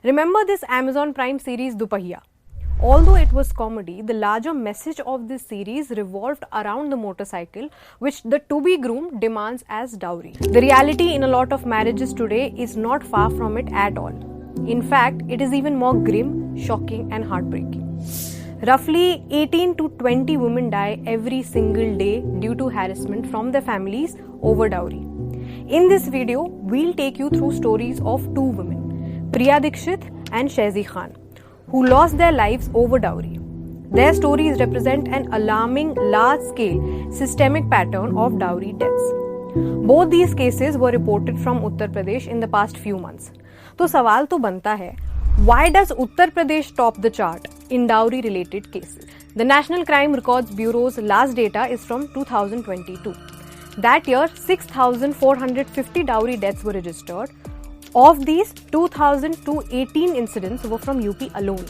Remember this Amazon Prime series Dupahiya? Although it was comedy, the larger message of this series revolved around the motorcycle which the to-be groom demands as dowry. The reality in a lot of marriages today is not far from it at all. In fact, it is even more grim, shocking and heartbreaking. Roughly 18 to 20 women die every single day due to harassment from their families over dowry. In this video, we'll take you through stories of two women, Priya Dikshit and Shehzi Khan, who lost their lives over dowry. Their stories represent an alarming, large-scale, systemic pattern of dowry deaths. Both these cases were reported from Uttar Pradesh in the past few months. तो सवाल तो बनता है, why does Uttar Pradesh top the chart in dowry-related cases? The National Crime Records Bureau's last data is from 2022. That year, 6,450 dowry deaths were registered. Of these, 2,218 incidents were from UP alone.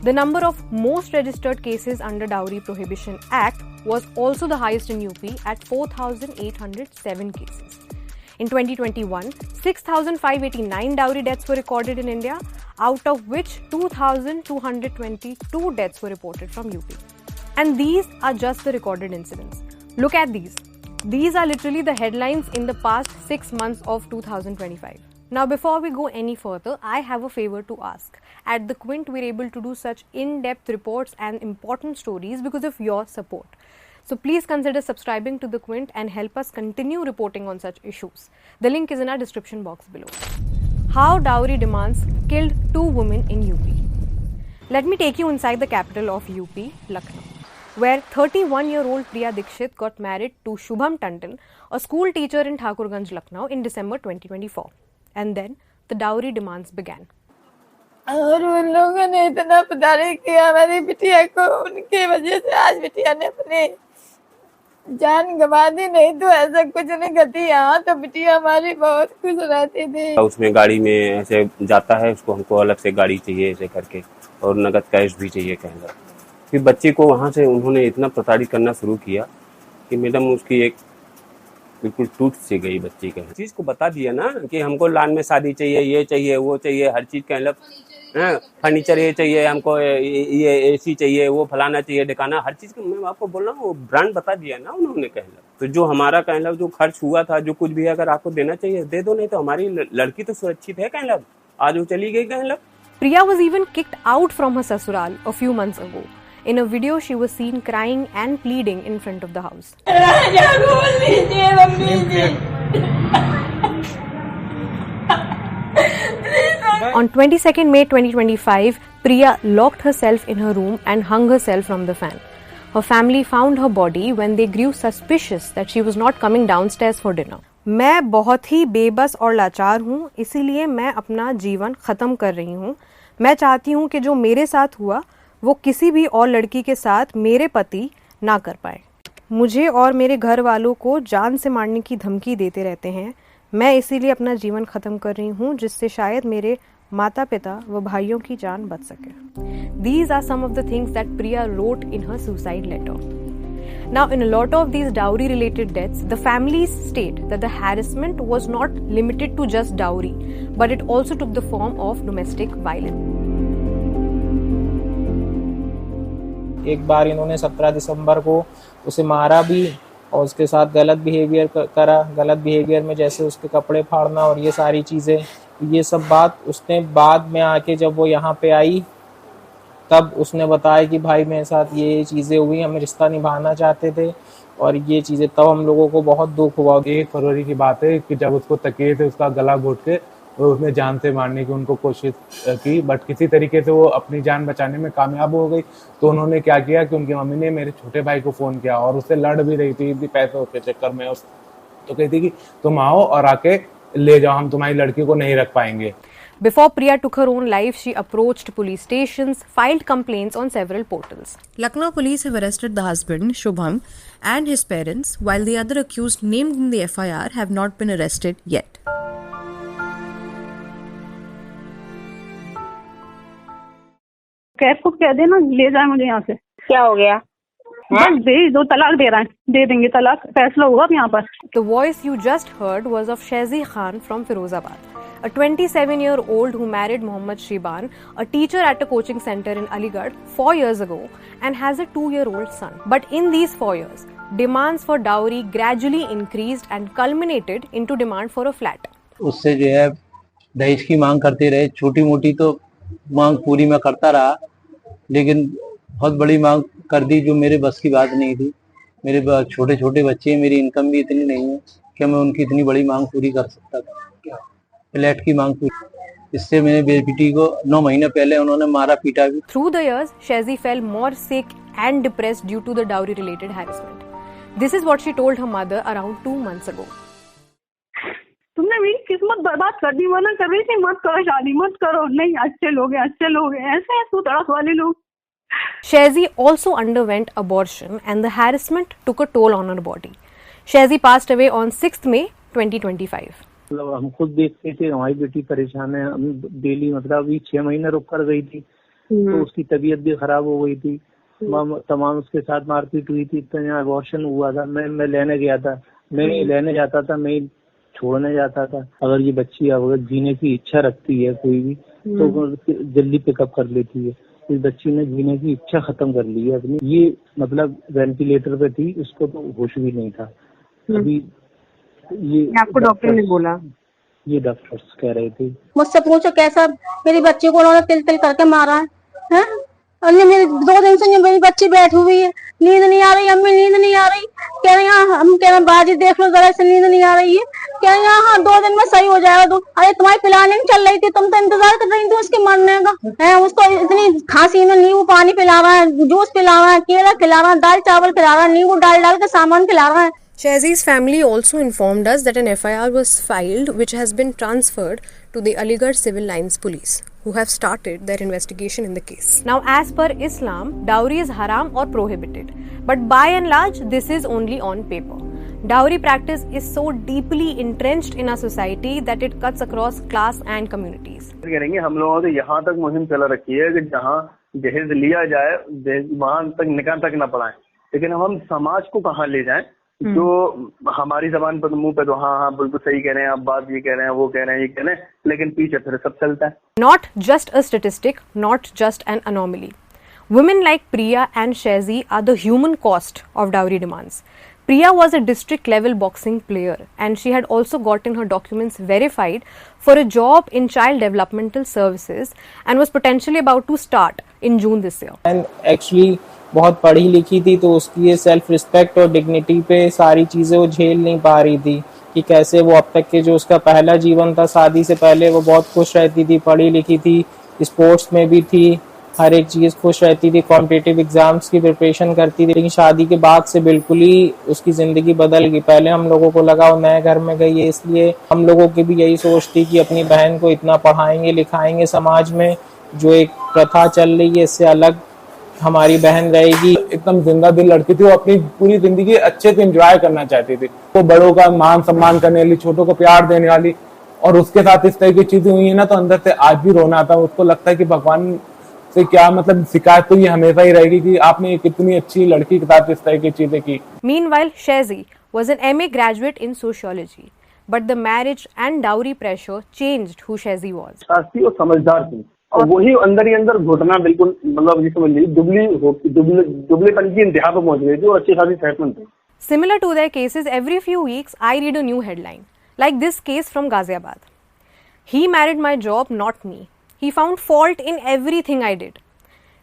The number of most registered cases under Dowry Prohibition Act was also the highest in UP at 4,807 cases. In 2021, 6,589 dowry deaths were recorded in India, out of which 2,222 deaths were reported from UP. And these are just the recorded incidents. Look at these. These are literally the headlines in the past 6 months of 2025. Now, before we go any further, I have a favor to ask. At The Quint, we're able to do such in-depth reports and important stories because of your support. So please consider subscribing to The Quint and help us continue reporting on such issues. The link is in our description box below. How dowry demands killed two women in UP. Let me take you inside the capital of UP, Lucknow, where 31-year-old Priya Dikshit got married to Shubham Tandon, a school teacher in Thakurganj, Lucknow in December 2024. And then the dowry demands began. और उन लोगों ने इतना प्रताड़ित किया हमारी बिटिया को, उनकी वजह से आज बिटिया ने अपनी जान गंवा दी। नहीं तो ऐसा कुछ नहीं करती, यहाँ तो बिटिया हमारी बहुत खुश रहती थी। उसमें गाड़ी में ऐसे जाता है, उसको हमको अलग से गाड़ी चाहिए ऐसे करके, और नगद कैश भी चाहिए कहना। फिर बच्ची को वहाँ से उन्होंने इतना प्रताड़ित करना शुरू किया कि मैडम उसकी एक बिल्कुल टूट सी गई बच्ची का। चीज को बता दिया ना कि हमको लान में शादी चाहिए, ये चाहिए, वो चाहिए, हर चीज का मतलब फर्नीचर ये चाहिए, हमको ये एसी चाहिए, वो फलाना चाहिए, ढिकाना, हर चीज का मैं आपको बोल रहा हूँ, वो ब्रांड बता दिया ना उन्होंने कहना। तो जो हमारा कहना जो खर्च हुआ था, जो कुछ भी अगर आपको देना चाहिए दे दो, नहीं तो हमारी लड़की तो सुरक्षित है कहना। आज वो चली गई कहना। Priya was even kicked out from her sasural a few months ago. In a video, she was seen crying and pleading in front of the house. On 22nd May 2025, Priya locked herself in her room and hung herself from the fan. Her family found her body when they grew suspicious that she was not coming downstairs for dinner. मैं बहुत ही बेबस और लाचार हूँ, इसीलिए मैं अपना जीवन ख़त्म कर रही हूँ। मैं चाहती हूँ कि जो मेरे साथ हुआ वो किसी भी और लड़की के साथ मेरे पति ना कर पाए। मुझे और मेरे घर वालों को जान से मारने की धमकी देते रहते हैं। मैं इसीलिए अपना जीवन ख़त्म कर रही हूँ, जिससे शायद मेरे माता पिता व भाइयों की जान बच सके। These are some of the things that Priya wrote in her suicide letter. Now, in a lot of these dowry-related deaths, the families state that the harassment was not limited to just dowry, but it also took the form of domestic violence. एक बार इन्होंने 17 दिसंबर को उसे मारा भी और उसके साथ गलत बिहेवियर करा। गलत बिहेवियर में जैसे उसके कपड़े फाड़ना और ये सारी चीज़ें, ये सब बात उसने बाद में आके जब वो यहाँ पे आई तब उसने बताया कि भाई मेरे साथ ये चीज़ें हुई, हम रिश्ता निभाना चाहते थे और ये चीज़ें, तब हम लोगों को बहुत दुख हुआ। 1 फरवरी की बात है कि जब उसको तकिए से उसका गला घोट के उसने जान से मारने की उनको कोशिश की, बट किसी तरीके से वो अपनी जान बचाने में कामयाब हो गई। तो उन्होंने क्या किया कि उनकी मम्मी ने मेरे छोटे भाई को फ़ोन किया और उससे लड़ भी रही थी पैसों के चक्कर में। तो कहती कि तुम आओ और आके ले जाओ, हम तुम्हारी लड़की को नहीं रख पाएंगे। Before Priya took her own life, she approached police stations, filed complaints on several portals. Lucknow police have arrested the husband, Shubham, and his parents, while the other accused named in the FIR have not been arrested yet. Kaif को कह देना ले जाए मुझे यहाँ से। क्या हो गया? बस भेज दो, तलाक दे रहा है, दे देंगे तलाक, फैसला होगा यहाँ पर। The voice you just heard was of Shehzi Khan from Firozabad. a 27-year-old who married Mohammad Shiban, a teacher at a coaching center in Aligarh 4 years ago and has a 2-year-old son. But in these 4 years, demands for dowry gradually increased and culminated into demand for a flat. उससे जो है दहेज की मांग करते रहे, छोटी मोटी तो मांग पूरी मैं करता रहा, लेकिन बहुत बड़ी मांग कर दी जो मेरे बस की बात नहीं थी। मेरे छोटे छोटे बच्चे हैं, मेरी इनकम भी इतनी नहीं है कि मैं उनकी इतनी बड़ी मांग पूरी कर सकता था, फ्लैट की मांग पूरी। इससे मेरे बेटी को 9 महीने पहले उन्होंने मारा पीटा भी। Through the years, Shezi fell more sick and depressed due to the dowry-related harassment. This is what she told her mother around 2 months ago. तुमने मेरी किस्मत बर्बाद कर दी, मना कर रही थी मत करो शादी, मत करो, नहीं अच्छे लोग हैं, ऐसे तू तड़क वाले लोग। Shezi also underwent abortion and the harassment took a toll on her body. Shezi passed away on 6th May 2025. मतलब हम खुद देखते थे हमारी बेटी परेशान है, हम डेली मतलब अभी 6 महीने रुक कर गई थी तो उसकी तबीयत भी खराब हो गई थी, तमाम उसके साथ मारपीट हुई थी, इतना अबॉर्शन हुआ था। मैं लेने गया था, मैं लेने जाता था, मैं छोड़ने जाता था। अगर ये बच्ची अगर जीने की इच्छा रखती है कोई भी तो जल्दी पिकअप कर लेती है। इस बच्ची ने जीने की इच्छा खत्म कर ली है अपनी। ये मतलब वेंटिलेटर पे थी, उसको तो होश भी नहीं था। अभी ये आपको डॉक्टर ने बोला? ये डॉक्टर्स कह रहे थे। मुझसे पूछो कैसा मेरी बच्ची को उन्होंने तिल तिल करके मारा है? और मेरी 2 दिन से मेरी बच्ची बैठी हुई है, नींद नहीं आ रही, अम्मी नींद नहीं आ रही, कह रही हम कह रहे बाजी देख लो जरा से नींद नहीं आ रही है, कह रही हाँ 2 दिन में सही हो जाएगा। तो अरे तुम्हारी प्लानिंग चल रही थी, तुम तो इंतजार कर रही थी उसके मरने का है। उसको इतनी खांसी में नींबू पानी पिला रहा है, जूस पिला रहा है, केला खिला रहा है, दाल चावल खिला रहा है, नींबू डाल के सामान खिला रहा है। Shezi's family also informed us that an FIR was filed which has been transferred to the Aligarh Civil Lines Police, who have started their investigation in the case. Now, as per Islam, dowry is haram or prohibited, but by and large, this is only on paper. Dowry practice is so deeply entrenched in our society that it cuts across class and communities. करेंगे हम लोगों ने यहाँ तक मुहिम चला रखी है कि जहाँ दहेज लिया जाए वहाँ तक निकाह तक न पड़ाएं, लेकिन हम समाज को कहाँ ले जाएं जो हमारी जबान पर मुंह पे तो हाँ बिल्कुल सही कह रहे हैं, आप बात ये कह रहे हैं, वो कह रहे हैं, ये कह रहे हैं, लेकिन पीछे फिर सब चलता है। Not just a statistic, not just an anomaly. Women like Priya and Shezi are the human cost of dowry demands. Priya was a district level boxing player and she had also gotten her documents verified for a job in child developmental services and was potentially about to start in June this year. And actually बहुत पढ़ी लिखी थी तो उसकी ये self respect और dignity पे सारी चीज़ें वो झेल नहीं पा रही थी कि कैसे वो अब तक के जो उसका पहला जीवन था शादी से पहले वो बहुत खुश रहती थी, पढ़ी लिखी थी, स्पोर्ट्स में भी थी, हर एक चीज़ खुश रहती थी, कॉम्पिटिटिव एग्जाम्स की प्रिपरेशन करती थी। लेकिन शादी के बाद से बिल्कुल ही उसकी ज़िंदगी बदल गई। पहले हम लोगों को लगा वो नए घर में गई है, इसलिए हम लोगों की भी यही सोच थी कि अपनी बहन को इतना पढ़ाएंगे लिखाएंगे, समाज में जो एक प्रथा चल रही है इससे अलग हमारी बहन रहेगी। एकदम जिंदा दिल लड़की थी, वो अपनी पूरी जिंदगी अच्छे से एंजॉय करना चाहती थी। वो बड़ों का मान सम्मान करने वाली, छोटों को प्यार देने वाली, और उसके साथ इस तरह की चीजें हुई है ना तो अंदर से आज भी रोना आता है। उसको लगता है कि भगवान से क्या मतलब शिकायत तो ये हमेशा ही रहेगी कि आपने कितनी अच्छी लड़की के साथ इस तरह की चीजें की। Meanwhile, Shezi was an MA graduate in sociology, but the marriage and dowry pressure changed who Shezi was. Shastri और समझदार थी और वही अंदर ही अंदर घुटना बिल्कुल मतलब ये समझ लीजिए दुबलेपन की इंतहा पर पहुंच गई थी और अच्छी खासी सेहतमंद थी। Similar to their cases, every few weeks I read a new headline, like this case from Ghaziabad. He married my job, not me. He found fault in everything I did.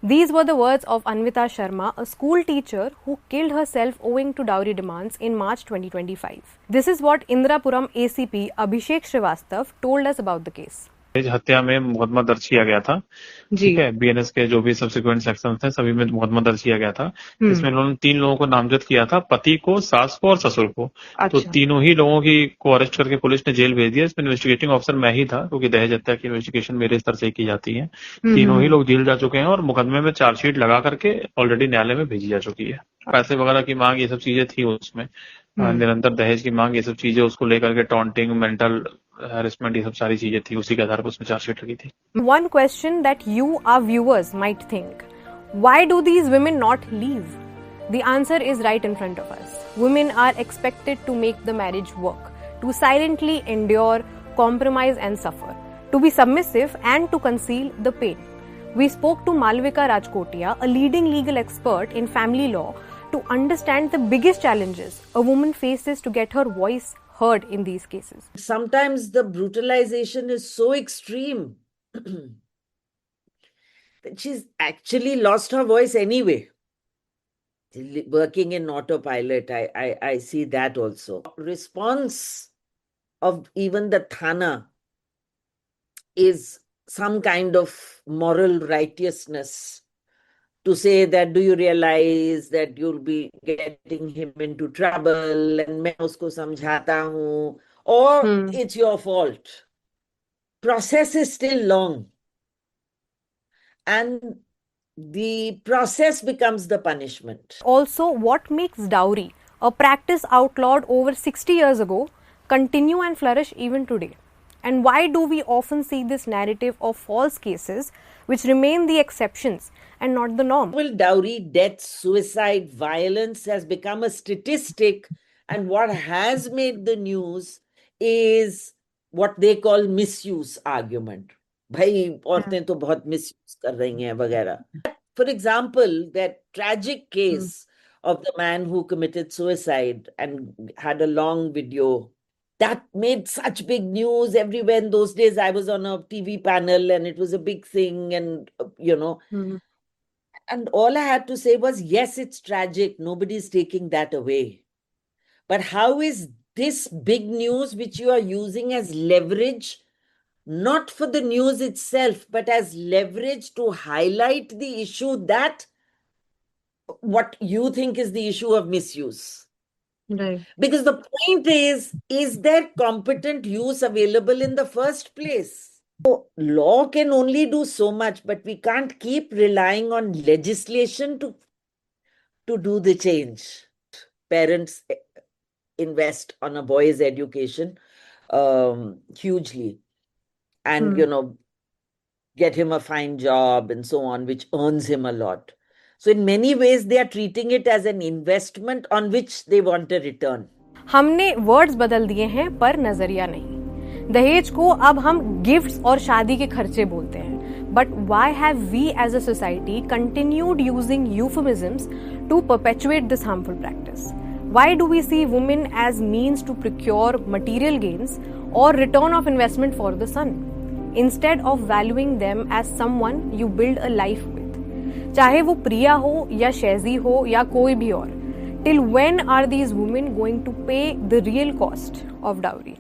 These were the words of Anvita Sharma, a school teacher who killed herself owing to dowry demands in March 2025. This is what Indirapuram ACP Abhishek Srivastav told us about the case. हत्या में मुकदमा दर्ज किया गया था, ठीक है। BNS के जो भी सब्सिक्वेंट सेक्शन थे सभी में मुकदमा दर्ज किया गया था। इसमें उन्होंने 3 लोगों को नामजद किया था, पति को, सास को और ससुर को। तो तीनों ही लोगों को अरेस्ट करके पुलिस ने जेल भेज दिया। इसमें इन्वेस्टिगेटिंग ऑफिसर मैं ही था क्योंकि दहेज हत्या की इन्वेस्टिगेशन मेरे स्तर से की जाती है। तीनों ही लोग जेल जा चुके हैं और मुकदमे में चार्जशीट लगा करके ऑलरेडी न्यायालय में भेजी जा चुकी है। पैसे वगैरह की मांग ये सब चीजें थी उसमें, निरंतर दहेज की मांग, ये सब चीजें उसको लेकर के टॉन्टिंग, मेंटल harassment, ये सब सारी चीजें थी, उसी के आधार पर उसमें चार्जशीट लगी थी। One question that you, our viewers, might think: why do these women not leave? The answer is right in front of us. Women are expected to make the marriage work, to silently endure, compromise and suffer, to be submissive and to conceal the pain. We spoke to Malvika Rajkotia, a leading legal expert in family law, to understand the biggest challenges a woman faces to get her voice heard in these cases. Sometimes the brutalization is so extreme that she's actually lost her voice anyway. Working in autopilot, I see that also. Response of even the Thana is some kind of moral righteousness to say that, do you realize that you'll be getting him into trouble and मैं उसको समझाता हूँ, or it's your fault. Process is still long. And the process becomes the punishment. Also, what makes dowry, a practice outlawed over 60 years ago, continue and flourish even today? And why do we often see this narrative of false cases which remain the exceptions and not the norm? Well, dowry, death, suicide, violence has become a statistic, and what has made the news is what they call misuse argument. भाई औरतें तो बहुत misuse कर रही हैं वगैरह. For example, that tragic case of the man who committed suicide and had a long video, that made such big news everywhere. In those days, I was on a TV panel and it was a big thing, and and all I had to say was, yes, it's tragic. Nobody's taking that away. But how is this big news, which you are using as leverage, not for the news itself, but as leverage to highlight the issue that what you think is the issue of misuse? Right. Because the point is there competent use available in the first place? So law can only do so much, but we can't keep relying on legislation to do the change. Parents invest on a boy's education hugely, and get him a fine job and so on, which earns him a lot. So in many ways, they are treating it as an investment on which they want a return. हमने words बदल दिए हैं पर नजरिया नहीं. दहेज को अब हम गिफ्ट्स और शादी के खर्चे बोलते हैं. But why have we as a society continued using euphemisms to perpetuate this harmful practice? Why do we see women as means to procure material gains or return of investment for the son, instead of valuing them as someone you build a life with? चाहे वो प्रिया हो या शैजी हो या कोई भी और, till when are these women going to pay the real cost of dowry?